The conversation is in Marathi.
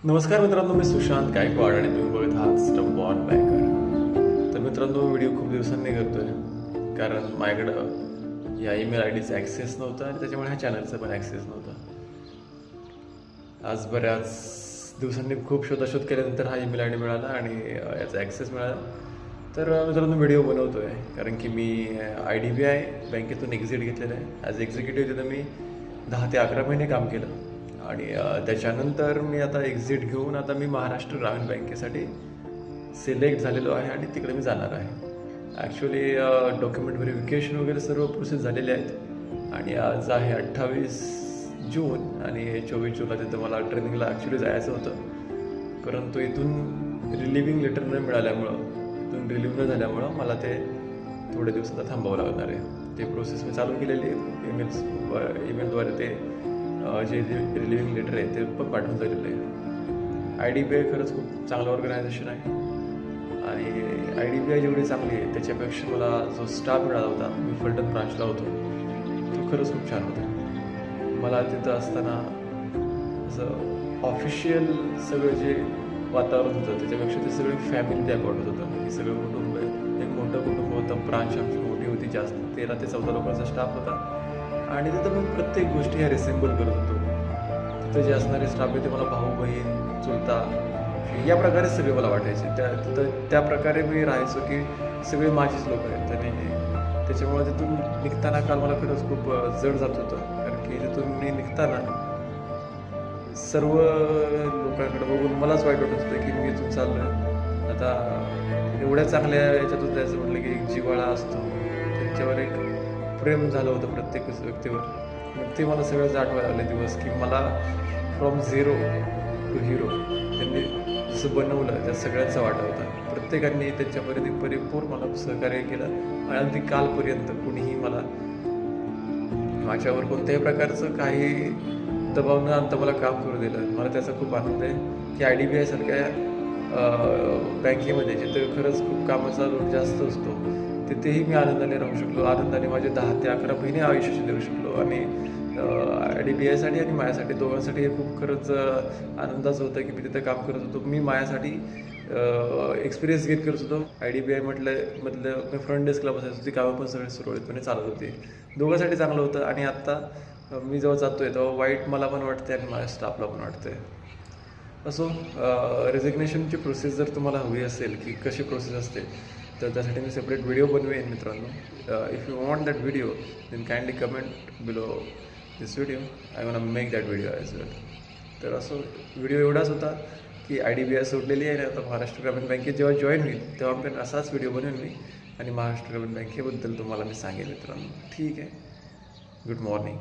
नमस्कार मित्रांनो, मी सुशांत गायकवाड आणि तुम्ही बघत आहात स्टंपबॉर्न बँकर. तर मित्रांनो, व्हिडिओ खूप दिवसांनी करतोय कारण माझ्याकडं या ईमेल आय डीचा ॲक्सेस नव्हता आणि त्याच्यामुळे ह्या चॅनलचा पण ॲक्सेस नव्हता. आज बऱ्याच दिवसांनी खूप शोधाशोध केल्यानंतर हा ईमेल आय डी मिळाला आणि याचा ॲक्सेस मिळाला. तर मित्रांनो, व्हिडिओ बनवतो आहे कारण की मी IDBI बँकेतून एक्झिट घेतलेलं आहे. ॲज एक्झिक्युटिव्ह तिथं मी 10 ते 11 महिने काम केलं आणि त्याच्यानंतर मी आता एक्झिट घेऊन आता मी महाराष्ट्र ग्रामीण बँकेसाठी सिलेक्ट झालेलो आहे आणि तिकडे मी जाणार आहे. ॲक्च्युली डॉक्युमेंट व्हेरिफिकेशन वगैरे सर्व प्रोसेस झालेले आहेत आणि आज आहे 28 जून आणि 24 जूनला तिथं मला ट्रेनिंगला ॲक्च्युली जायचं होतं, परंतु इथून रिलिव्हिंग लेटर न मिळाल्यामुळं, इथून रिलीव्ह न झाल्यामुळं मला ते थोडे दिवस आता थांबावं लागणार आहे. ते प्रोसेस मी चालू केलेली आहे. ईमेलद्वारे ते जे रिलिव्हिंग लेटर आहे ते पण पाठवून झालेलं आहे. IDBI खरंच खूप चांगलं ऑर्गनायझेशन आहे आणि IDBI जेवढी चांगली आहे त्याच्यापेक्षा मला जो स्टाफ मिळाला होता, मी फलटण ब्रांचला होतो, तो खरंच खूप छान होता. मला तिथं असताना असं ऑफिशियल सगळं जे वातावरण होतं त्याच्यापेक्षा ते सगळी फॅमिली त्या वाटत होतं की सगळं कुटुंब आहे. एक मोठं कुटुंब होतं, ब्रांच आमची मोठी होती, जास्त 13 ते 14 लोकांचा स्टाफ होता आणि तिथं मी प्रत्येक गोष्टी ह्या रिसेंबल करत होतो. तिथं जे असणारे स्टाफ आहे ते मला भाऊ बहीण चुलता या प्रकारे सगळे मला वाटायचे. तिथं त्या प्रकारे मी राहायचो की सगळे माझीच लोक आहेत आणि त्याच्यामुळे तिथून निघताना काल मला खरंच खूप जड जात होतं कारण की तिथून मी निघताना सर्व लोकांकडे बघून मलाच वाईट वाटत होतं की मी इथून चाललो आता एवढ्या चांगल्या याच्यातून जायचं म्हटलं की एक जिव्हाळा असतो, त्यांच्यावर एक प्रेम झालं होतं प्रत्येक व्यक्तीवर. मग ते मला सगळं आठवायला लागले दिवस की मला फ्रॉम झिरो टू हिरो त्यांनी जसं बनवलं त्या सगळ्यांचा वाटा होता. प्रत्येकाने त्यांच्यापर्यंत परिपूर्ण मला सहकार्य केलं आणि अगदी कालपर्यंत कुणीही मला माझ्यावर कोणत्याही प्रकारचं काही दबाव न आणता मला काम करू दिलं. मला त्याचा खूप आनंद आहे की IDBI सारख्या बँकेमध्ये जिथे खरंच खूप कामाचा लोड जास्त असतो तिथेही मी आनंदाने राहू शकलो, आनंदाने माझे 10 ते 11 महिने आयुष्याचे देऊ शकलो आणि IDBIसाठी आणि माझ्यासाठी दोघांसाठी हे खूप खरंच आनंदाचं होतं की मी तिथे काम करत होतो. मी माझ्यासाठी एक्सपिरियन्स गेन करत होतो. IDBI मधलं मी फ्रंट डेस्कला बसायचो, ती कामं पण सगळे सुरळीतपणे चालत होती. दोघांसाठी चांगलं होतं आणि आत्ता मी जेव्हा जातो आहे तेव्हा वाईट मला पण वाटते आणि माझ्या स्टाफला पण वाटतं आहे. असो, रेजिग्नेशनची प्रोसेस जर तुम्हाला हवी असेल की कशी प्रोसेस असते तर त्यासाठी मी सेपरेट व्हिडिओ बनवेन मित्रांनो. If you want that video then kindly comment below this video. I want make that video as well. तर असं व्हिडिओ एवढाच होता की IDBI सोडलेली आहे आणि आता महाराष्ट्र ग्रामीण बँकेत जेव्हा जॉईन होईल तेव्हा पण असाच व्हिडिओ बनवेन मी आणि महाराष्ट्र ग्रामीण बँकेबद्दल तुम्हाला मी सांगेन मित्रांनो. ठीक आहे, गुड मॉर्निंग.